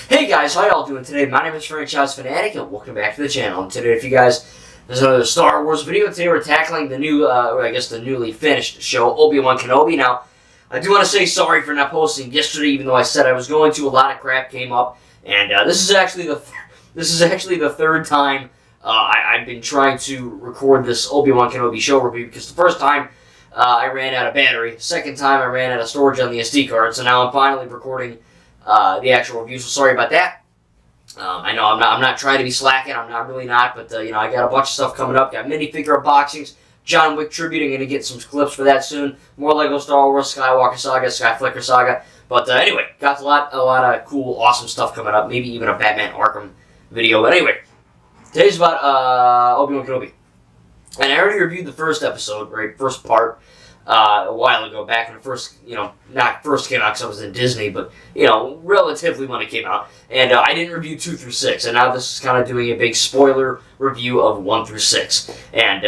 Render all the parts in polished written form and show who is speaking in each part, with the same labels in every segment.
Speaker 1: Hey guys, how y'all doing today? My name is Franchise Fanatic and welcome back to the channel. And today, if you guys, there's another Star Wars video. Today we're tackling the new, the newly finished show, Obi-Wan Kenobi. Now, I do want to say sorry for not posting yesterday, even though I said I was going to. A lot of crap came up, and this is actually the third time I've been trying to record this Obi-Wan Kenobi show review, because the first time I ran out of battery, second time I ran out of storage on the SD card, so now I'm finally recording the actual review, so sorry about that. I know I'm not trying to be slacking, I'm really not, but I got a bunch of stuff coming up. Got minifigure unboxings, John Wick tribute. I'm gonna get some clips for that soon. More Lego Star Wars, Skywalker Saga, Skyflicker Saga. But anyway, got a lot of cool, awesome stuff coming up. Maybe even a Batman Arkham video. But anyway, today's about Obi-Wan Kenobi, and I already reviewed the first episode, right, first part. A while ago, back when it first, not first came out because I was in Disney, but, relatively when it came out. And I didn't review 2 through 6, and now this is kind of doing a big spoiler review of 1 through 6. And,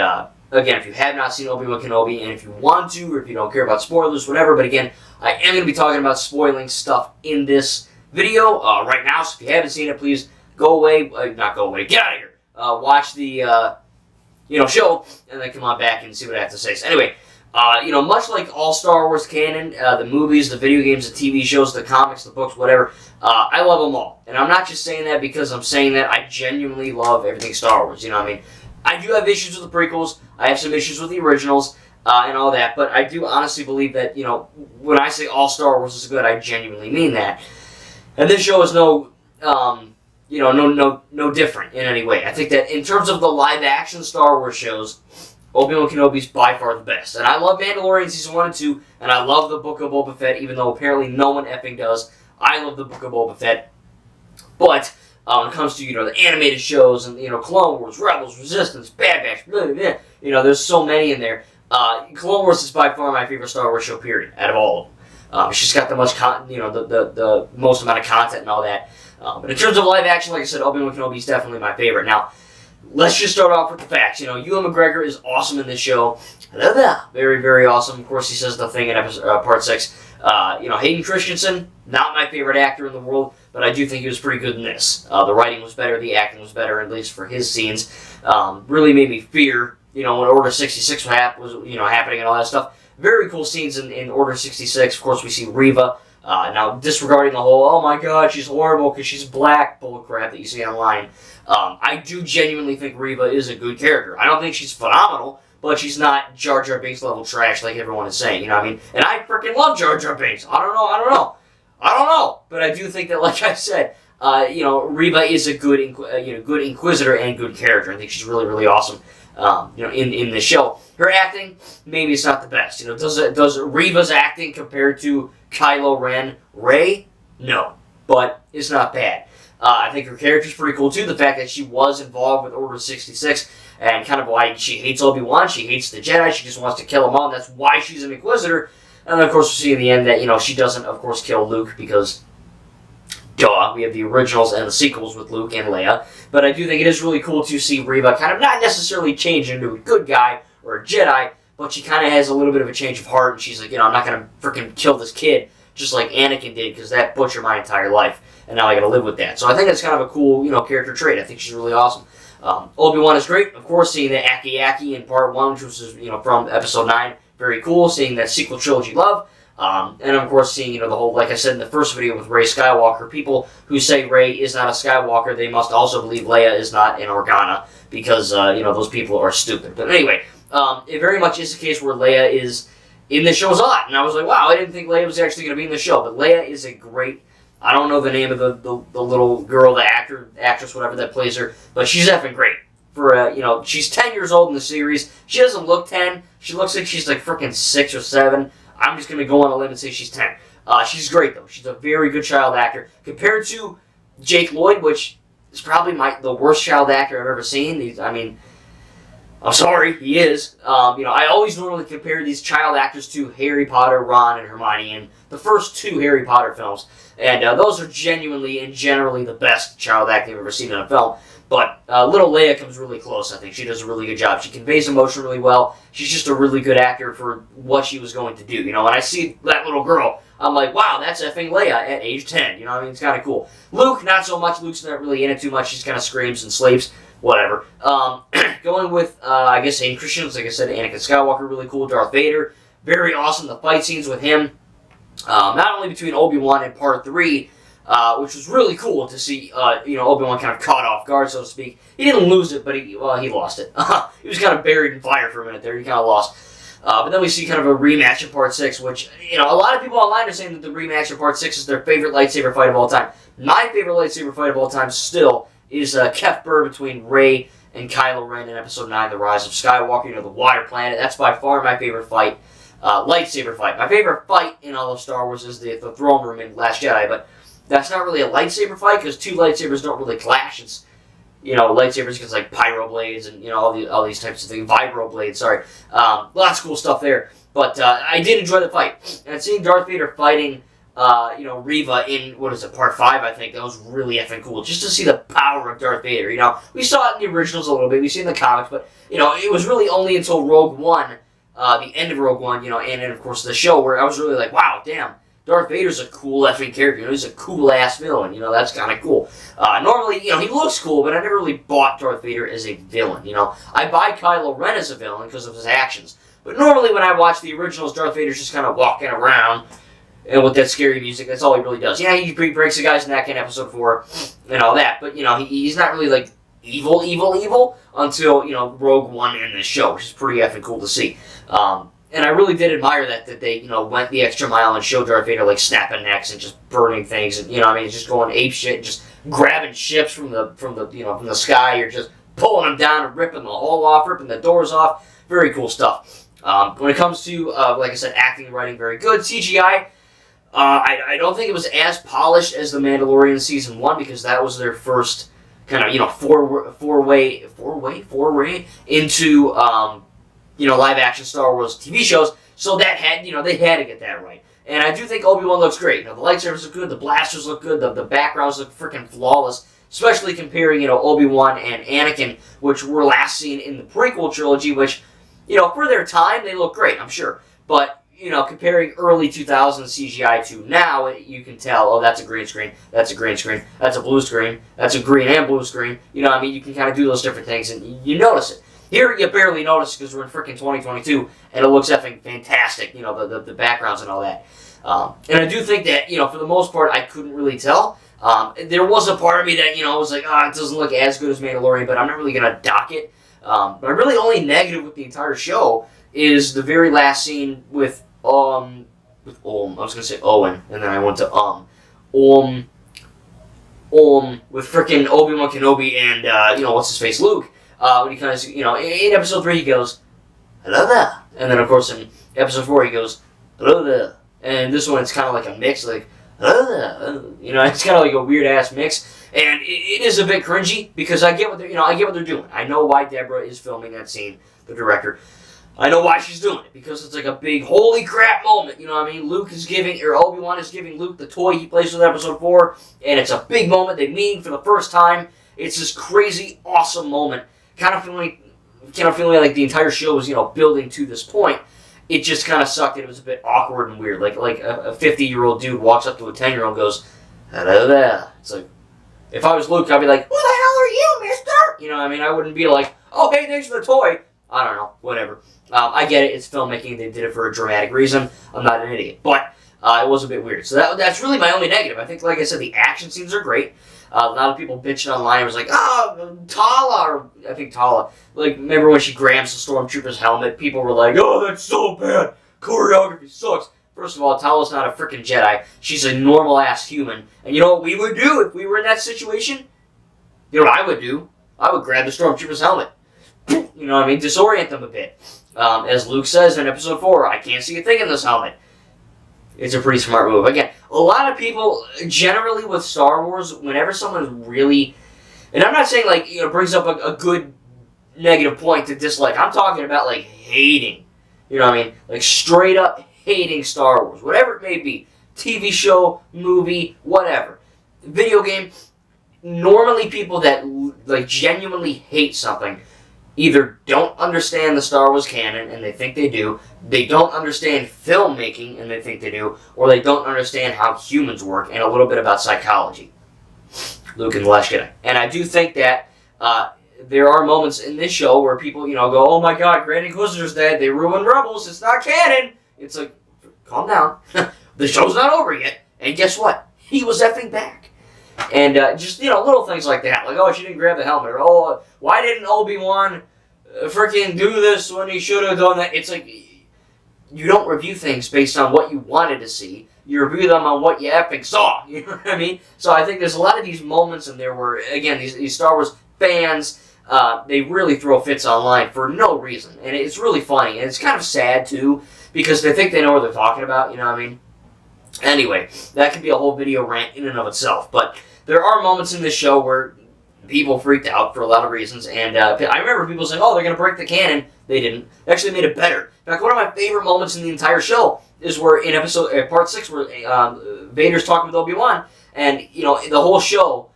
Speaker 1: again, if you have not seen Obi-Wan Kenobi, and if you want to, or if you don't care about spoilers, whatever, but again, I am going to be talking about spoiling stuff in this video right now, so if you haven't seen it, please go away, not go away, get out of here, watch the, show, and then come on back and see what I have to say. So anyway, much like all Star Wars canon, the movies, the video games, the TV shows, the comics, the books, whatever, I love them all. And I'm not just saying that because I'm saying that. I genuinely love everything Star Wars, you know what I mean? I do have issues with the prequels, I have some issues with the originals, and all that, but I do honestly believe that, when I say all Star Wars is good, I genuinely mean that. And this show is no different in any way. I think that in terms of the live-action Star Wars shows, Obi-Wan Kenobi's by far the best. And I love Mandalorian Season 1 and 2, and I love the Book of Boba Fett, even though apparently no one effing does. I love the Book of Boba Fett. But when it comes to, the animated shows and, Clone Wars, Rebels, Resistance, Bad Batch, blah, blah, blah, there's so many in there. Clone Wars is by far my favorite Star Wars show, period, out of all of them. It's just got the most, the most amount of content and all that. But in terms of live action, like I said, Obi-Wan Kenobi is definitely my favorite. Now, let's just start off with the facts. Ewan McGregor is awesome in this show. Very, very awesome. Of course, he says the thing in episode, part 6. Hayden Christensen, not my favorite actor in the world, but I do think he was pretty good in this. The writing was better, the acting was better, at least for his scenes. Really made me fear, when Order 66 was happening and all that stuff. Very cool scenes in Order 66. Of course, we see Reva. Now, disregarding the whole, oh my god, she's horrible because she's black bullcrap that you see online, I do genuinely think Reva is a good character. I don't think she's phenomenal, but she's not Jar Jar Binks level trash like everyone is saying, you know what I mean? And I freaking love Jar Jar Binks. I don't know. But I do think that, like I said, Reva is a good, good Inquisitor and good character. I think she's really, really awesome, in the show. Her acting, maybe it's not the best. Does Reva's acting compared to Kylo Ren, No, but it's not bad. I think her character's pretty cool too. The fact that she was involved with Order 66 and kind of why she hates Obi-Wan, she hates the Jedi, she just wants to kill them all, and that's why she's an Inquisitor. And then, of course, we see in the end that, she doesn't, of course, kill Luke because, duh, we have the originals and the sequels with Luke and Leia. But I do think it is really cool to see Reva kind of not necessarily change into a good guy or a Jedi, but she kind of has a little bit of a change of heart, and she's like, I'm not going to freaking kill this kid just like Anakin did, because that butchered my entire life, and now I got to live with that. So I think that's kind of a cool, character trait. I think she's really awesome. Obi-Wan is great. Of course, seeing the Aki in Part 1, which was, from Episode 9, very cool. Seeing that sequel trilogy love. And of course, seeing, the whole, like I said in the first video with Rey Skywalker, people who say Rey is not a Skywalker, they must also believe Leia is not an Organa, because, those people are stupid. But anyway, it very much is the case where Leia is in the show a lot. And I was like, wow, I didn't think Leia was actually going to be in the show. But Leia is a great, I don't know the name of the little girl, the actress, whatever that plays her, but she's effing great. For, she's 10 years old in the series. She doesn't look 10. She looks like she's like freaking 6 or 7. I'm just going to go on a limb and say she's 10. She's great, though. She's a very good child actor. Compared to Jake Lloyd, which is probably the worst child actor I've ever seen. I'm sorry, he is. I always normally compare these child actors to Harry Potter, Ron, and Hermione in the first 2 Harry Potter films. And those are genuinely and generally the best child acting I've ever seen in a film. But little Leia comes really close, I think. She does a really good job. She conveys emotion really well. She's just a really good actor for what she was going to do. When I see that little girl, I'm like, wow, that's effing Leia at age 10. You know what I mean? It's kind of cool. Luke, not so much. Luke's not really in it too much. He just kind of screams and sleeps. Whatever. Going with, I guess, Hayden Christensen, like I said, Anakin Skywalker, really cool. Darth Vader, very awesome. The fight scenes with him, not only between Obi-Wan and Part 3, which was really cool to see, Obi-Wan kind of caught off guard, so to speak. He didn't lose it, but he lost it. He was kind of buried in fire for a minute there. He kind of lost. But then we see kind of a rematch in Part 6, which, a lot of people online are saying that the rematch in Part 6 is their favorite lightsaber fight of all time. My favorite lightsaber fight of all time still is Kef Burr between Rey and Kylo Ren in Episode 9, The Rise of Skywalker, the Water Planet. That's by far my favorite fight, lightsaber fight. My favorite fight in all of Star Wars is the throne room in Last Jedi, but that's not really a lightsaber fight because two lightsabers don't really clash. It's, lightsabers because like pyro blades and, all these types of things. Vibro blades, sorry. Lots of cool stuff there. But I did enjoy the fight. And seeing Darth Vader fighting Reva in, Part 5, I think. That was really effing cool. Just to see the power of Darth Vader, We saw it in the originals a little bit. We see it in the comics, but, it was really only until Rogue One, the end of Rogue One, and then, of course, the show where I was really like, wow, damn, Darth Vader's a cool effing character. He's a cool-ass villain. That's kind of cool. Normally, he looks cool, but I never really bought Darth Vader as a villain, I buy Kylo Ren as a villain because of his actions. But normally when I watch the originals, Darth Vader's just kind of walking around, and with that scary music, that's all he really does. Yeah, he breaks the guy's neck in Episode 4 and all that, but, he's not really, like, evil until, Rogue One in this show, which is pretty effing cool to see. And I really did admire that they, went the extra mile and showed Darth Vader, like, snapping necks and just burning things and, just going ape shit and just grabbing ships from the sky or just pulling them down and ripping the hull off, ripping the doors off. Very cool stuff. When it comes to, like I said, acting and writing, very good. CGI, I don't think it was as polished as The Mandalorian Season 1 because that was their first kind of, foray into, live-action Star Wars TV shows, so that had, they had to get that right. And I do think Obi-Wan looks great. The lightsabers look good, the blasters look good, the backgrounds look freaking flawless, especially comparing, Obi-Wan and Anakin, which were last seen in the prequel trilogy, which, for their time, they look great, I'm sure. But, comparing early 2000s CGI to now, you can tell, oh, that's a green screen, that's a green screen, that's a blue screen, that's a green and blue screen. You can kind of do those different things, and you notice it. Here, you barely notice because we're in freaking 2022, and it looks effing fantastic, the backgrounds and all that. And I do think that, for the most part, I couldn't really tell. There was a part of me that, was like, it doesn't look as good as Mandalorian, but I'm not really going to dock it. But really only negative with the entire show is the very last scene with I was going to say Owen, and then I went to with freaking Obi-Wan Kenobi and, what's-his-face, Luke. When he kind of, in Episode 3 he goes, hello there. And then, of course, in Episode 4 he goes, hello there. And this one it's kind of like a mix, like, hello there. It's kind of like a weird-ass mix. And it is a bit cringy because I get what they're doing. I know why Deborah is filming that scene, the director. I know why she's doing it, because it's like a big holy crap moment, Obi-Wan is giving Luke the toy he plays with in Episode 4, and it's a big moment. They meet for the first time. It's this crazy, awesome moment. Kind of feeling like the entire show was, building to this point. It just kind of sucked. It was a bit awkward and weird. Like a 50-year-old dude walks up to a 10-year-old and goes, hello there. It's like, if I was Luke, I'd be like, who the hell are you, mister? I wouldn't be like, oh, hey, thanks for the toy. I don't know, whatever. I get it. It's filmmaking. They did it for a dramatic reason. I'm not an idiot. But it was a bit weird. So that's really my only negative. I think, like I said, the action scenes are great. A lot of people bitching online. It was like, Tala. Like, remember when she grabs the Stormtrooper's helmet? People were like, oh, that's so bad. Choreography sucks. First of all, Tala's not a freaking Jedi. She's a normal-ass human. And you know what we would do if we were in that situation? You know what I would do? I would grab the Stormtrooper's helmet. Disorient them a bit. As Luke says in Episode 4, I can't see a thing in this helmet. It's a pretty smart move. Again, a lot of people, generally with Star Wars, whenever someone's really... And I'm not saying, brings up a good negative point to dislike. I'm talking about, hating. Straight up hating Star Wars. Whatever it may be. TV show, movie, whatever. Video game. Normally people that, genuinely hate something, either don't understand the Star Wars canon, and they think they do, they don't understand filmmaking, and they think they do, or they don't understand how humans work, and a little bit about psychology. Luke and the Last Jedi. And I do think that there are moments in this show where people, go, oh my god, Grand Inquisitor's dead, they ruined Rebels, it's not canon! It's like, calm down. The show's not over yet. And guess what? He was effing back. And just, little things like that. Like, oh, she didn't grab the helmet. Or, oh, why didn't Obi-Wan freaking do this when he should have done that? It's like, you don't review things based on what you wanted to see. You review them on what you effing saw. You know what I mean? So I think there's a lot of these moments in there where, again, these Star Wars fans, they really throw fits online for no reason. And it's really funny. And it's kind of sad, too, because they think they know what they're talking about. You know what I mean? Anyway, that could be a whole video rant in and of itself. But there are moments in this show where people freaked out for a lot of reasons. And I remember people saying, oh, they're going to break the canon. They didn't. They actually made it better. In fact, one of my favorite moments in the entire show is where in part 6 where Vader's talking with Obi-Wan. And, the whole show,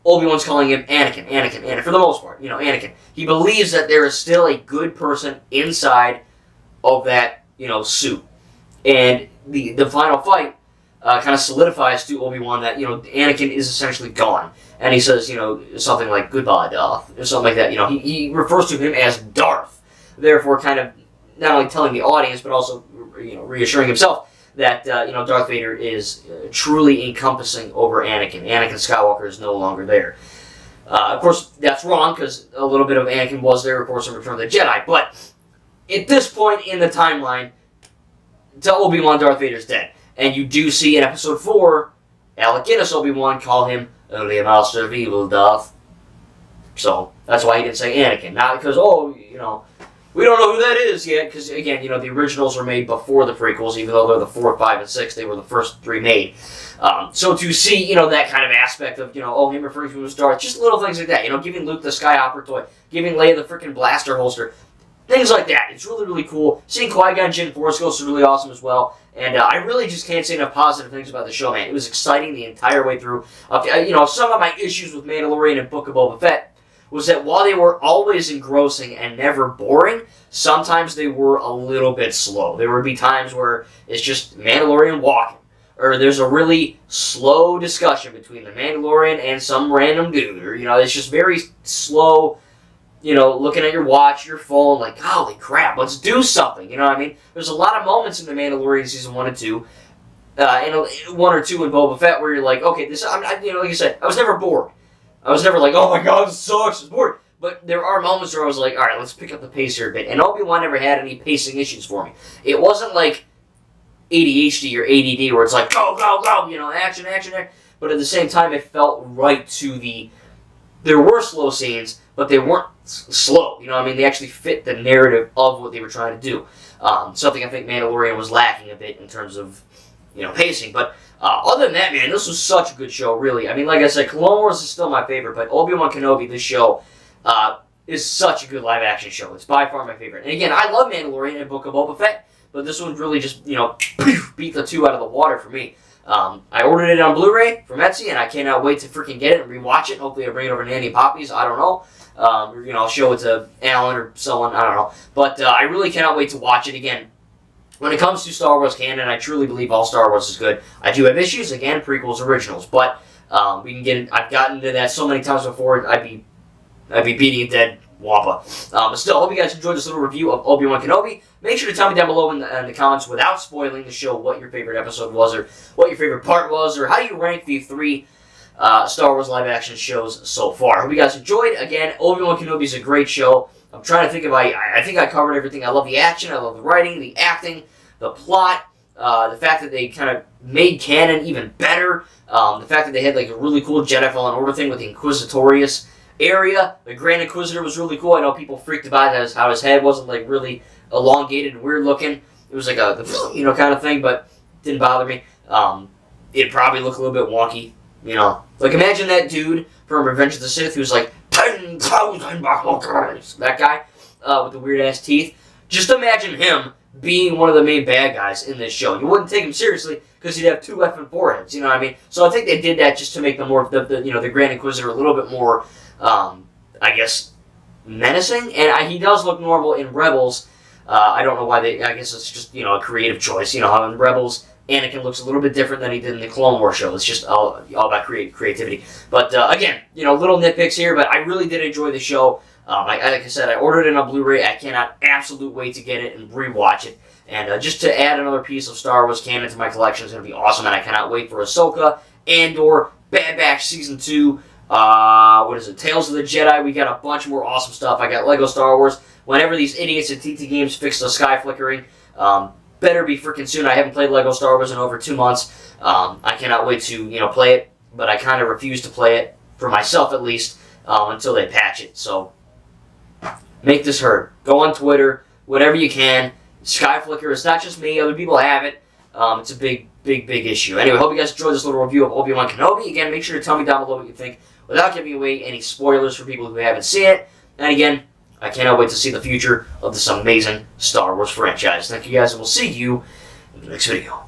Speaker 1: Obi-Wan's calling him Anakin, for the most part. Anakin. He believes that there is still a good person inside of that, suit. And the final fight kind of solidifies to Obi-Wan that, Anakin is essentially gone. And he says, something like, goodbye, Darth, or something like that. He refers to him as Darth. Therefore, kind of not only telling the audience, but also, reassuring himself that, Darth Vader is truly encompassing over Anakin. Anakin Skywalker is no longer there. Of course, that's wrong, because a little bit of Anakin was there, of course, in Return of the Jedi. But at this point in the timeline, to Obi-Wan, Darth Vader's dead. And you do see in Episode 4, Alec Guinness Obi-Wan call him only a master of evil, Darth. So, that's why he didn't say Anakin. Not because, we don't know who that is yet, because, again, the originals were made before the prequels, even though they're the 4, 5, and 6, they were the first 3 made. So to see, that kind of aspect of, him referring to him as Darth, just little things like that, giving Luke the Skyhopper toy, giving Leia the freaking blaster holster, things like that. It's really, really cool. Seeing Qui-Gon Jinn Force Ghost is really awesome as well. And I really just can't say enough positive things about the show, man. It was exciting the entire way through. Some of my issues with Mandalorian and Book of Boba Fett was that while they were always engrossing and never boring, sometimes they were a little bit slow. There would be times where it's just Mandalorian walking, or there's a really slow discussion between the Mandalorian and some random dude, or, it's just very slow, looking at your watch, your phone, like, holy crap, let's do something, you know what I mean? There's a lot of moments in The Mandalorian Season 1 and 2, and 1 or 2 in Boba Fett, where you're like, okay, this, like you said, I was never bored. I was never like, oh my god, this sucks, it's bored. But there are moments where I was like, alright, let's pick up the pace here a bit. And Obi-Wan never had any pacing issues for me. It wasn't like ADHD or ADD where it's like, go, go, go, action, action, action. But at the same time, it felt right to the... There were slow scenes, but they weren't slow. They actually fit the narrative of what they were trying to do. Something I think Mandalorian was lacking a bit in terms of, pacing. But other than that, man, this was such a good show, really. Like I said, Clone Wars is still my favorite, but Obi-Wan Kenobi, this show, is such a good live-action show. It's by far my favorite. And again, I love Mandalorian and Book of Boba Fett, but this one really just, beat the two out of the water for me. I ordered it on Blu-ray from Etsy, and I cannot wait to freaking get it and rewatch it. Hopefully I'll bring it over to Nanny Poppy's, I don't know. I'll show it to Alan or someone, I don't know. But I really cannot wait to watch it again. When it comes to Star Wars canon, I truly believe all Star Wars is good. I do have issues, again, prequels, originals, but we can get. I've gotten into that so many times before. I'd be beating a dead wampa. But still, I hope you guys enjoyed this little review of Obi-Wan Kenobi. Make sure to tell me down below in the comments, without spoiling the show, what your favorite episode was, or what your favorite part was, or how you rank the 3 Star Wars live-action shows so far. I hope you guys enjoyed. Again, Obi-Wan Kenobi is a great show. I'm trying to think if I think I covered everything. I love the action, I love the writing, the acting, the plot, the fact that they kind of made canon even better, the fact that they had like a really cool Jedi Fallen Order thing with the Inquisitorious area. The Grand Inquisitor was really cool. I know people freaked about it, how his head wasn't like really elongated and weird looking. It was like a kind of thing, but it didn't bother me. It probably looked a little bit wonky, Like imagine that dude from Revenge of the Sith who's like 10,000 battles. That guy with the weird ass teeth. Just imagine him being one of the main bad guys in this show. You wouldn't take him seriously because he'd have 2 effing foreheads. You know what I mean? So I think they did that just to make the Grand Inquisitor a little bit more, I guess, menacing, and he does look normal in Rebels. I don't know why I guess it's just, a creative choice. How in Rebels, Anakin looks a little bit different than he did in the Clone Wars show. It's just all about creativity. But again, little nitpicks here, but I really did enjoy the show. Like I said, I ordered it on Blu-ray. I cannot absolute wait to get it and rewatch it. And just to add another piece of Star Wars canon to my collection is going to be awesome, and I cannot wait for Ahsoka, Andor, Bad Batch Season 2, Tales of the Jedi. We got a bunch more awesome stuff. I got Lego Star Wars. Whenever these idiots at TT Games fix the sky flickering, better be freaking soon. I haven't played Lego Star Wars in over 2 months. I cannot wait to, play it, but I kind of refuse to play it, for myself at least, until they patch it. So, make this heard. Go on Twitter, whatever you can. Sky Flicker, it's not just me, other people have it. It's a big issue. Anyway, hope you guys enjoyed this little review of Obi-Wan Kenobi. Again, make sure to tell me down below what you think without giving away any spoilers for people who haven't seen it. And again, I cannot wait to see the future of this amazing Star Wars franchise. Thank you guys, and we'll see you in the next video.